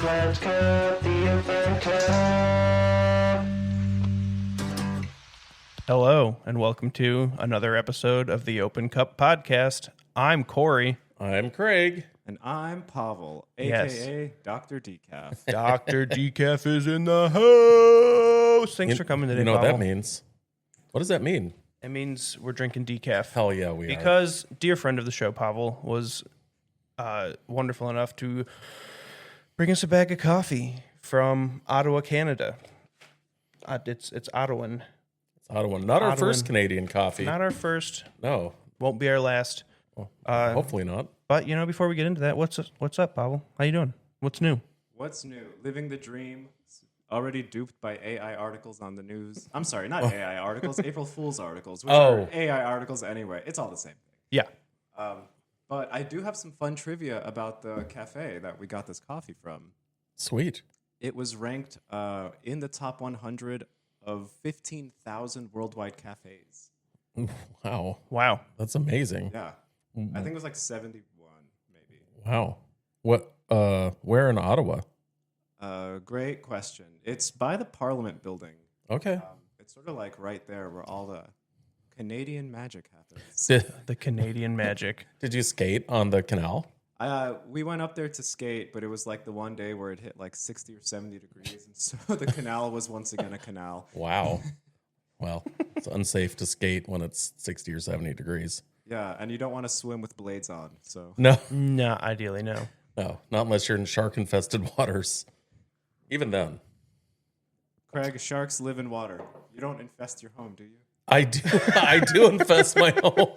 Infant Cup, the Infant Cup. Hello, and welcome to another episode of the Open Cup Podcast. I'm Corey. I'm Craig. And I'm Pavel, Yes. a.k.a. Dr. Decaf. Dr. Decaf is in the house. Thanks for coming today, You know what Pavel. that means? What does that mean? It means we're drinking decaf. Hell yeah, we are. Because dear friend of the show, Pavel, was wonderful enough to bring us a bag of coffee from Ottawa, Canada. It's Ottawan. It's Ottawa. Not our Ottawa. first Canadian coffee. Not our first. No. Won't be our last. Hopefully not. But, you know, before we get into that, what's up, Pavel? How you doing? What's new? What's new? Living the dream. Already duped by AI articles on the news. I'm sorry, not AI articles, April Fool's articles, which are AI articles anyway. It's all the same thing. Yeah. But I do have some fun trivia about the cafe that we got this coffee from. Sweet. It was ranked in the top 100 of 15,000 worldwide cafes. Wow. That's amazing. Yeah. I think it was like 71, maybe. Wow. What? Where in Ottawa? Great question. It's by the Parliament building. Okay. It's sort of like right there where all the Canadian magic happens. The Canadian magic. Did you skate on the canal? We went up there to skate, but it was like the one day where it hit like 60 or 70 degrees. And so the canal was once again a canal. Wow. Well, it's unsafe to skate when it's 60 or 70 degrees. Yeah, and you don't want to swim with blades on. So No. No, ideally, no. No. Not unless you're in shark-infested waters. Even then. Craig, sharks live in water. You don't infest your home, do you? I do. I do infest my home.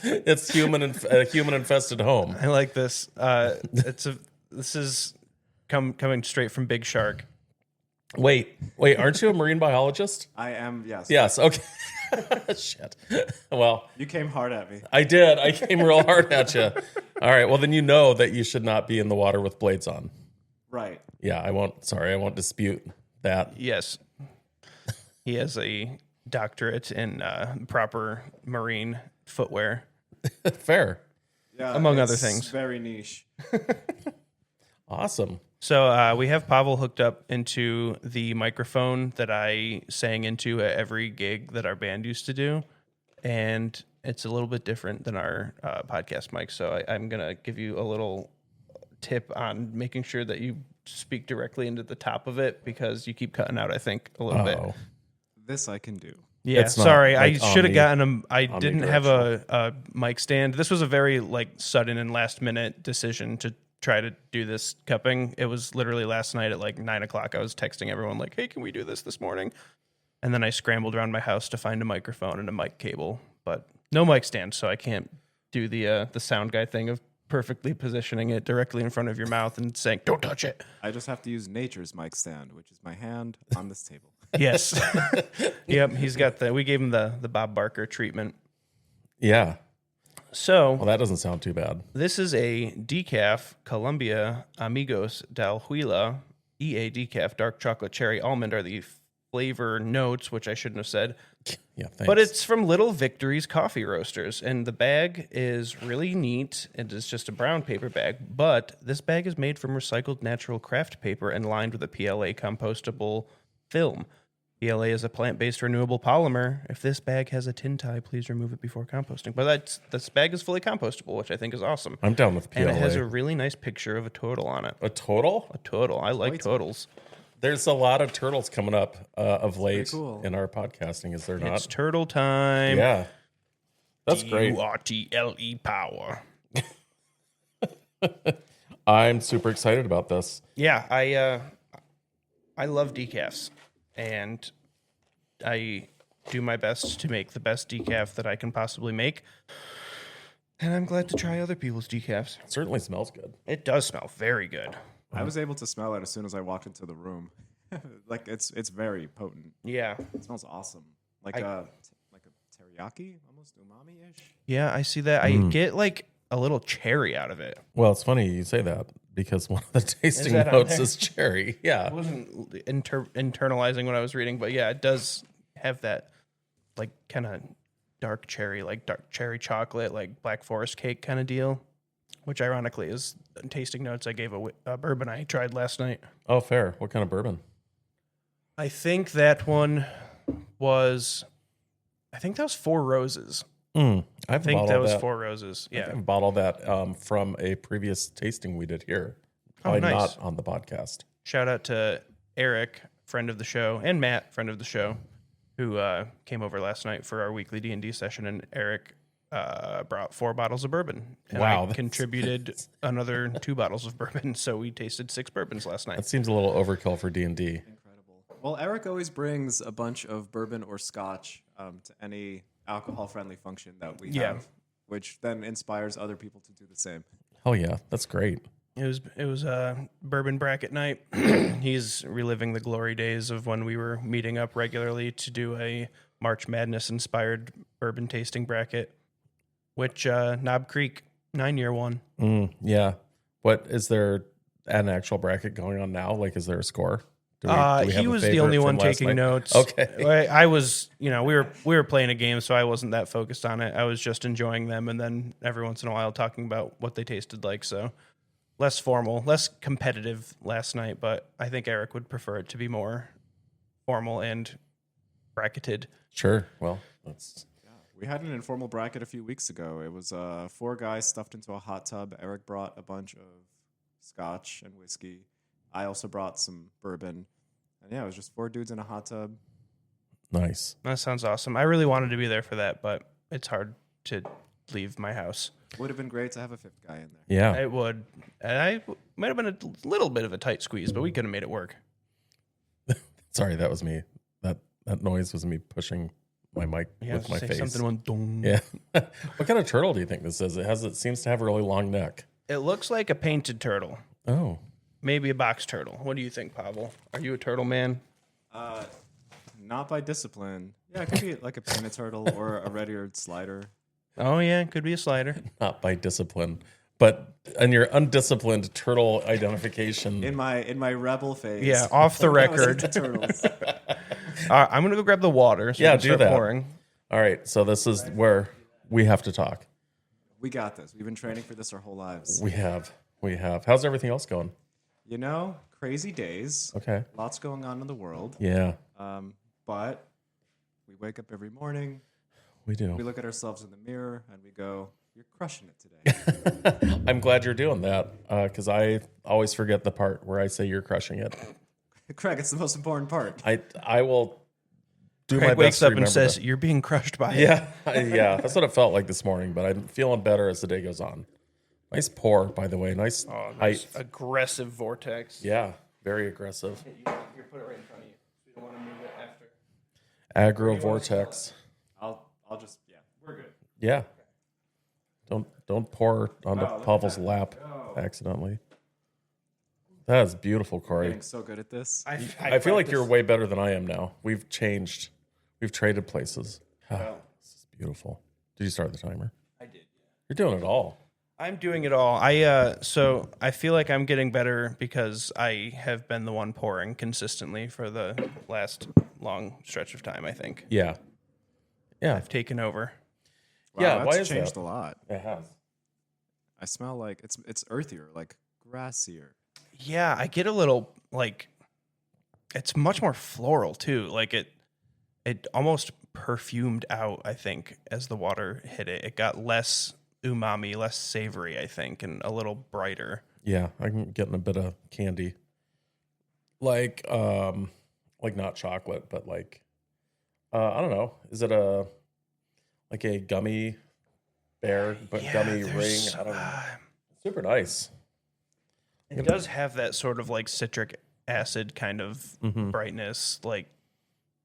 It's a human-infested home. I like this. This is coming straight from Big Shark. Wait, aren't you a marine biologist? I am, yes. Yes, okay. Shit. Well, You came hard at me. I did. I came real hard at you. All right, well, then you know that you should not be in the water with blades on. Right. Yeah, I won't dispute that. Yes. He has a doctorate in proper marine footwear. Fair. Yeah, Among other it's things. Very niche. Awesome. So we have Pavel hooked up into the microphone that I sang into at every gig that our band used to do. And it's a little bit different than our podcast mic. So I'm going to give you a little tip on making sure that you speak directly into the top of it because you keep cutting out, I think, a little bit. This I can do. Yeah, It's not sorry. I like should have gotten I didn't have omnidirectional. a mic stand. This was a very sudden and last minute decision to try to do this cupping. It was literally last night at 9:00. I was texting everyone like, "Hey, can we do this morning?" And then I scrambled around my house to find a microphone and a mic cable, but no mic stand, so I can't do the sound guy thing of perfectly positioning it directly in front of your mouth and saying, "Don't touch it." I just have to use nature's mic stand, which is my hand on this table. Yes. Yep, he's got we gave him the Bob Barker treatment. Yeah. So, Well, that doesn't sound too bad. this is a Decaf Colombia Amigos del Huila EA Decaf Dark Chocolate Cherry Almond are the flavor notes, which I shouldn't have said. Yeah, thanks. But it's from Little Victories Coffee Roasters, and the bag is really neat. It is just a brown paper bag, but this bag is made from recycled natural craft paper and lined with a PLA compostable film. PLA is a plant-based renewable polymer. If this bag has a tin tie, please remove it before composting. But this bag is fully compostable, which I think is awesome. I'm down with PLA. And it has a really nice picture of a turtle on it. A total? A turtle. I like turtles. There's a lot of turtles coming up of late cool. in our podcasting, is there not? It's turtle time. Yeah. That's great. Turtle power. I'm super excited about this. Yeah, I love decafs, and I do my best to make the best decaf that I can possibly make. And I'm glad to try other people's decafs. It certainly smells good. It does smell very good. I was able to smell it as soon as I walked into the room. It's very potent. Yeah. It smells awesome. Like a teriyaki, almost umami-ish. Yeah, I see that. I get a little cherry out of it. Well, it's funny you say that because one of the tasting that on notes there? is cherry. Yeah. I wasn't internalizing what I was reading, but yeah, it does have that kind of dark cherry, like dark cherry chocolate, like Black Forest cake kind of deal. which ironically is tasting notes I gave a bourbon I tried last night. Oh, fair. What kind of bourbon? I think that one was, Four Roses. I I think that was Four Roses. I Yeah. bottled that from a previous tasting we did here. Probably nice. not on the podcast. Shout out to Eric, friend of the show, and Matt, friend of the show, who came over last night for our weekly D&D session, and Eric brought 4 bottles of bourbon. And Wow, I contributed another 2 bottles of bourbon, so we tasted 6 bourbons last night. That seems a little overkill for D&D. Incredible. Well, Eric always brings a bunch of bourbon or scotch to any alcohol-friendly function that we have, which then inspires other people to do the same. Oh yeah, that's great. It was bourbon bracket night. He's reliving the glory days of when we were meeting up regularly to do a March Madness inspired bourbon tasting bracket, which Knob Creek 9-year won. Yeah. What is there an actual bracket going on now? Like, is there a score? Do we He have a was the favorite only from one last taking night? notes. Okay. I was, we were playing a game, so I wasn't that focused on it. I was just enjoying them, and then every once in a while talking about what they tasted like. So less formal, less competitive last night, but I think Eric would prefer it to be more formal and bracketed. Sure. Well, that's We had an informal bracket a few weeks ago. It was 4 guys stuffed into a hot tub. Eric brought a bunch of scotch and whiskey. I also brought some bourbon. And yeah, it was just 4 dudes in a hot tub. nice. That sounds awesome. I really wanted to be there for that, but it's hard to leave my house. Would have been great to have a 5th guy in there. Yeah. It would. And I might have been a little bit of a tight squeeze, but we could have made it work. Sorry, that was me. That noise was me pushing my mic with my face. Something went dong. Yeah. What kind of turtle do you think this is? It seems to have a really long neck. It looks like a painted turtle. Oh. Maybe a box turtle. What do you think, Pavel? Are you a turtle man? Not by discipline. Yeah, it could be like a painted turtle or a red-eared slider. Oh, yeah, it could be a slider. Not by discipline. But in your undisciplined turtle identification. In my rebel phase. Yeah, off the I was record. into turtles. I'm going to go grab the water so Yeah, we can do start that. pouring. All right, so this is where we have to talk. We got this. We've been training for this our whole lives. We have. How's everything else going? Crazy days. Okay. Lots going on in the world. Yeah, But we wake up every morning. we We do. look at ourselves in the mirror and we go, "You're crushing it today." I'm glad you're doing that because I always forget the part where I say you're crushing it. Craig, it's the most important part. I will do my Craig best wakes to up and remember says, that. "You're being crushed by it." Yeah, that's what it felt like this morning. But I'm feeling better as the day goes on. Nice pour, by the way. Nice height. Aggressive vortex. Yeah, very aggressive. You put it right in front of you. You don't want to move it after. Aggro vortex. I'll just we're good. Yeah. Don't pour onto Wow, look at Pavel's that. lap accidentally. That is beautiful, Corey. Getting so good at this. I feel like you're way better than I am now. We've changed. We've traded places. This is beautiful. Did you start the timer? I did. You're doing it all. I'm doing it all. So I feel like I'm getting better because I have been the one pouring consistently for the last long stretch of time, I think. Yeah. Yeah. I've taken over. Wow, Yeah, that's why is changed that? a lot. It has. I smell like it's earthier, like grassier. Yeah, I get a little it's much more floral too. Like it almost perfumed out, I think, as the water hit it. It got less umami, less savory, I think, and a little brighter. Yeah, I'm getting a bit of candy. Like not chocolate, but like I don't know. Is it a gummy bear, but gummy ring? I don't know. Super nice. It does have that sort of like citric acid kind of brightness. Like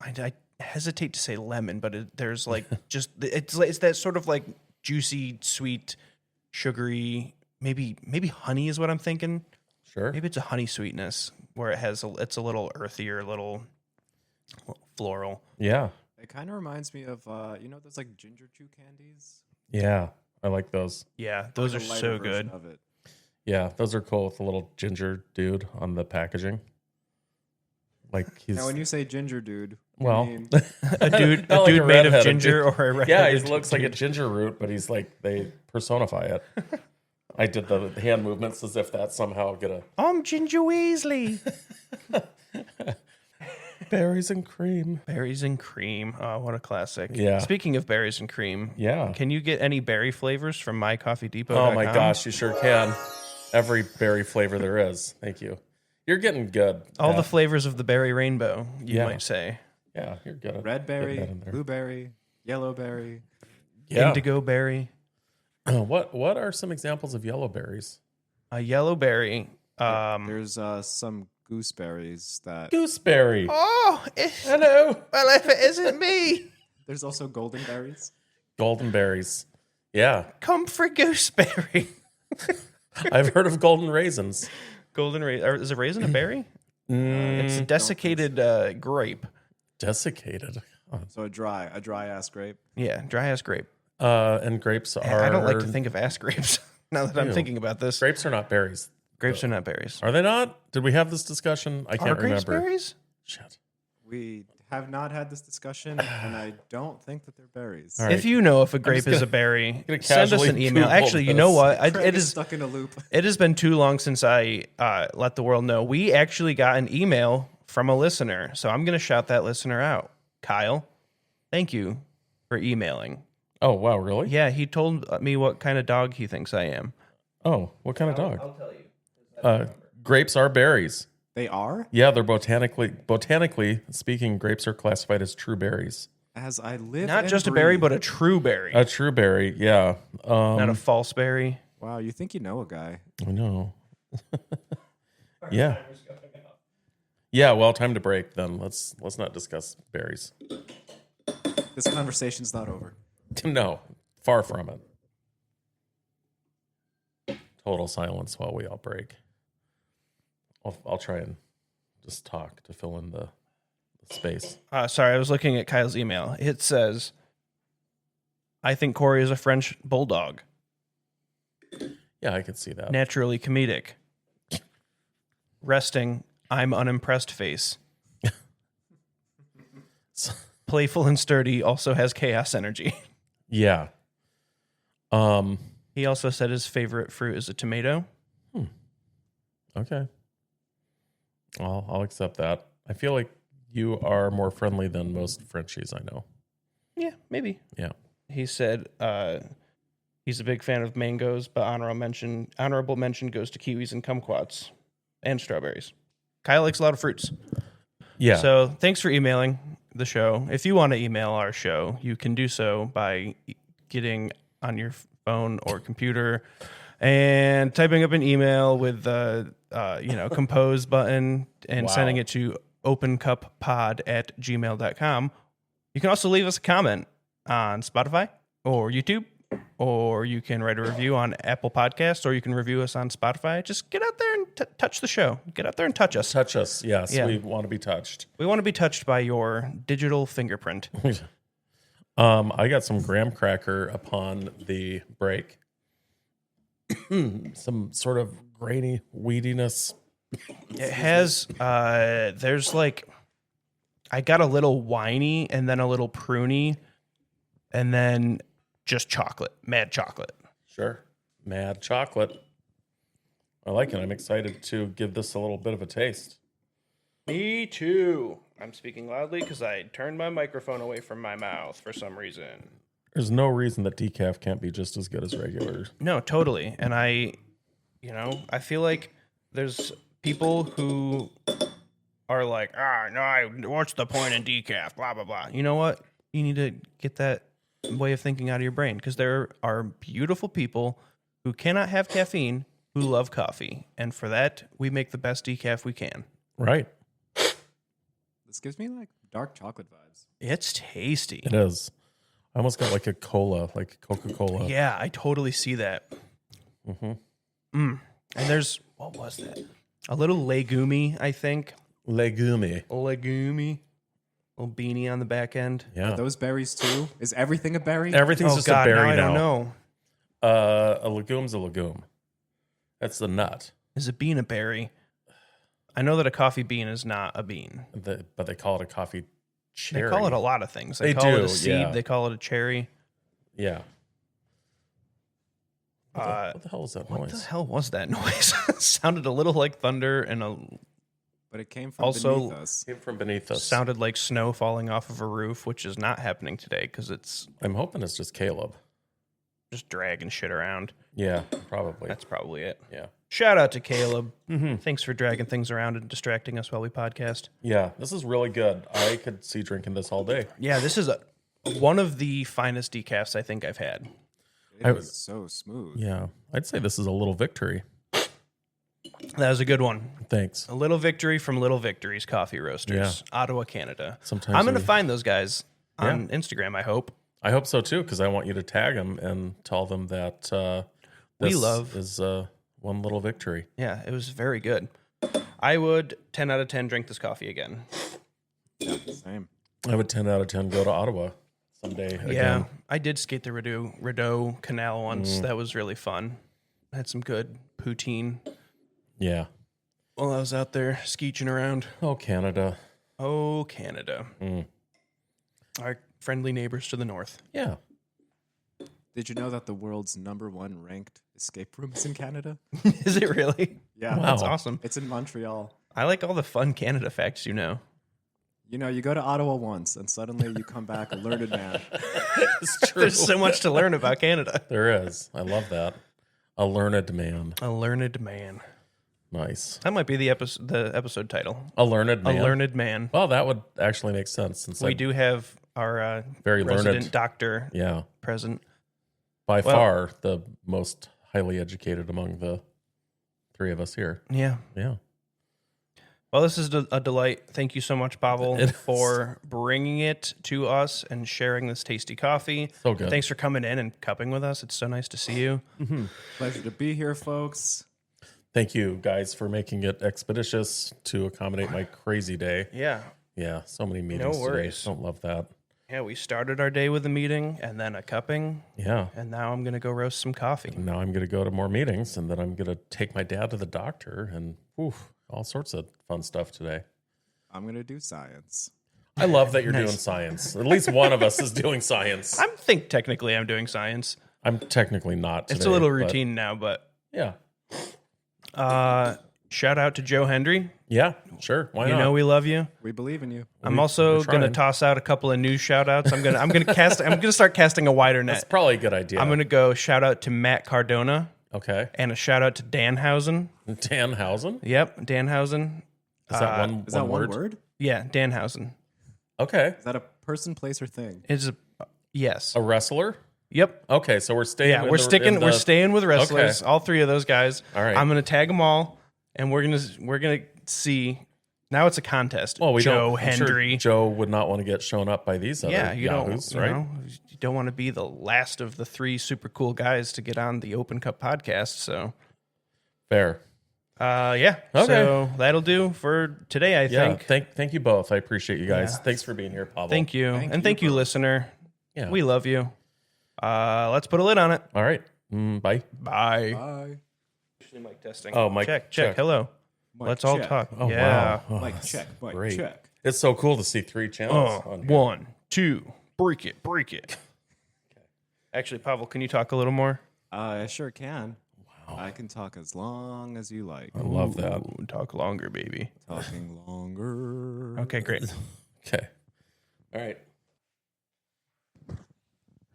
I hesitate to say lemon, but there's like just it's that sort of like juicy, sweet, sugary. Maybe honey is what I'm thinking. Sure. Maybe it's a honey sweetness where it's a little earthier, a little floral. Yeah. It kind of reminds me of those like ginger chew candies. Yeah. I like those. Yeah, those are Like a lighter so version good. Of it. Yeah, those are cool with the little ginger dude on the packaging. Like he's Now, when you say ginger dude, well, you mean A dude Not like a made of redheaded ginger dude. or a yeah, he redheaded looks like a dude. ginger root, but he's like they personify it. I did the hand movements as if that somehow gonna I'm Ginger Weasley. berries and cream. Berries and cream. Oh, what a classic. Yeah. Speaking of berries and cream, Yeah. can you get any berry flavors from mycoffeedepot.com? Oh my gosh, you sure can. Every berry flavor there is. Thank you. You're getting good. All the flavors of the berry rainbow, you Yeah. might say. Yeah, you're good. at Red berry, getting that in there. blueberry, yellow berry. Yeah. Indigo berry. What are some examples of yellow berries? A yellow berry. There's some gooseberries that. Gooseberry. Oh, Hello. well, if it isn't me. There's also golden berries. Golden berries. Yeah. Comfrey gooseberry. I've heard of golden raisins. Golden raisin. Is a raisin a berry? It's a desiccated grape. Desiccated. So a dry ass grape. Yeah, dry ass grape. And grapes are. I don't like to think of ass grapes now that I'm Ew. thinking about this. Grapes are not berries. Grapes are not berries. Are they not? Did we have this discussion? I Are can't grapes remember. berries? Shit. We have not had this discussion, and I don't think that they're berries. All right. If you know if a grape gonna- is a berry, gonna send us an casually email. Google Actually, you know this. what? Craig It is is. stuck in a loop. It has been too long since I let the world know. We actually got an email from a listener, so I'm going to shout that listener out. Kyle, thank you for emailing. Oh, wow, really? Yeah, he told me what kind of dog he thinks I am. Oh, what kind of dog? I'll tell you. Grapes are berries. They are, Yeah, they're botanically speaking, grapes are classified as true berries. as I live. Not and just a berry, breathe. but a true berry. A true berry, yeah. Not a false berry. Wow, you think you know a guy? I know. Yeah. Yeah, well, time to break then. Let's not discuss berries. This conversation's not over. No, far from it. Total silence while we all break. I'll try and just talk to fill in the space. Sorry, I was looking at Kyle's email. It says, I think Corey is a French bulldog. Yeah, I could see that. Naturally comedic. Resting, I'm unimpressed face. Playful and sturdy, also has chaos energy. Yeah. He also said his favorite fruit is a tomato. Okay. I'll accept that. I feel like you are more friendly than most Frenchies I know. Yeah, maybe. Yeah. He said he's a big fan of mangoes, but honorable mention goes to kiwis and kumquats and strawberries. Kyle likes a lot of fruits. Yeah. So thanks for emailing the show. If you want to email our show, you can do so by getting on your phone or computer and typing up an email with the compose button and Wow. sending it to opencuppod@gmail.com. You can also leave us a comment on Spotify or YouTube, or you can write a review on Apple Podcasts, or you can review us on Spotify. Just get out there and touch the show. Get out there and touch us. Touch us. Yes, Yeah. we want to be touched. We want to be touched by your digital fingerprint. I got some graham cracker upon the break. Some sort of grainy weediness. It has, there's like, I got a little winey and then a little pruny and then just chocolate, mad chocolate. Sure. Mad chocolate. I like it. I'm excited to give this a little bit of a taste. Me too. I'm speaking loudly because I turned my microphone away from my mouth for some reason. There's no reason that decaf can't be just as good as regular. No, totally. And I feel like there's people who are like, no, what's the point in decaf? Blah, blah, blah. You know what? You need to get that way of thinking out of your brain, because there are beautiful people who cannot have caffeine who love coffee. And for that, we make the best decaf we can. Right. This gives me like dark chocolate vibes. It's tasty. It is. I almost got like a cola, like Coca-Cola. Yeah, I totally see that. Mm-hmm. And there's, what was that? A little legume, I think. Legume. A legume. Little beanie on the back end. Yeah. Are those berries too? Is everything a berry? Everything's just a berry now I now. don't know. A legume's a legume. That's the nut. Is a bean a berry? I know that a coffee bean is not a bean. But they call it a coffee cherry. They call it a lot of things. They They call it do, a seed. yeah. They call it a cherry. Yeah. What the hell was that What the noise? hell was that noise? It sounded a little like thunder and But it came from Also- beneath us. Came from beneath us. sounded like snow falling off of a roof, which is not happening today because it's I'm hoping it's just Caleb. just dragging shit around. Yeah, probably. That's probably it. Yeah. Shout out to Caleb. Mm-hmm. Thanks for dragging things around and distracting us while we podcast. Yeah, this is really good. I could see drinking this all day. Yeah, this is one of the finest decafs I think I've had. It was so smooth. Yeah, I'd say this is a little victory. That was a good one. Thanks. A little victory from Little Victories Coffee Roasters, Ottawa, Canada. Sometimes I'm going to we- find those guys on Instagram, I hope. I hope so too, because I want you to tag them and tell them that We this love- is one little victory. Yeah, it was very good. I would 10 out of 10 drink this coffee again. Yeah, same. I would 10 out of 10 go to Ottawa someday again. Yeah, I did skate the Rideau Canal once. That was really fun. Had some good poutine Yeah. while I was out there skeeching around. Oh, Canada. Oh, Canada. Mm. Our friendly neighbors to the north. Yeah. Did you know that the world's #1 ranked escape room is in Canada? Is it really? Yeah. Wow. That's awesome. It's in Montreal. I like all the fun Canada facts you know. You know, you go to Ottawa once and suddenly you come back a learned man. It's true. There's so much to learn about Canada. There is. I love that. A learned man. A learned man. Nice. That might be the episode title. A learned man. A learned man. Well, that would actually make sense since We I do have our very resident learned. doctor Yeah. present. By Well- far the most highly educated among the three of us here. Yeah. Yeah. Well, this is a delight. Thank you so much, Pavel, It is. for bringing it to us and sharing this tasty coffee. So good. Thanks for coming in and cupping with us. It's so nice to see you. Pleasure to be here, folks. Thank you guys for making it expeditious to accommodate my crazy day. Yeah. Yeah, so many meetings worries. today. Don't love that. Yeah, we started our day with a meeting and then a cupping, Yeah. and now I'm going to go roast some coffee. Now I'm going to go to more meetings, and then I'm going to take my dad to the doctor, and all sorts of fun stuff today. I'm going to do science. I love that you're Nice. doing science. At least one of us is doing science. I think technically I'm doing science. I'm technically not today. It's a little but routine now, but Yeah. shout out to Joe Hendry. Yeah, sure. Why You not? know we love you. We believe in you. I'm also we're going to trying. toss out a couple of news shout outs. I'm going to start casting a wider That's net. probably a good idea. I'm going to go shout out to Matt Cardona Okay. and a shout out to Danhausen. Danhausen? Yep, Danhausen. Is that one, Is that word? one word? Yeah, Danhausen. Okay. Is that a person, place, or thing? It's yes. A wrestler? Yep. Okay, so we're staying. Yeah, in we're the- sticking. in the- We're staying with wrestlers. Okay. All three of those guys. All right. I'm gonna tag them all, and we're gonna see. Now it's a contest. Well, we Joe don't. I'm sure Hendry. Joe would not want to get shown up by these other Yeah, you yahoos, don't. right? You don't want to be the last of the three super cool guys to get on the Open Cup podcast. So, Fair. yeah. Okay. So that'll do for today. I Yeah. think. Thank you both. I appreciate you guys. Yeah. Thanks for being here, Pavel. Thank you, and thank you, listener. Yeah. We love you. Let's put a lid on it. All right. Bye. Bye. Bye. Mic testing. Oh, mic check. check. Hello. Mic Let's all check. talk. Oh, yeah. wow. Oh, Mic that's check. Mic great. check. It's so cool to see 3 channels on here. 1, 2, break it. Actually, Pavel, can you talk a little more? I sure can. Wow. I can talk as long as you like. I love that. Ooh, talk longer, baby. Talking longer. Okay, great. Okay. All right.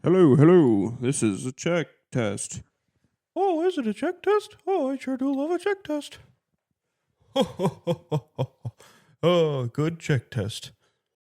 Hello. This is a check test. Oh, is it a check test? Oh, I sure do love a check test. Oh, good check test.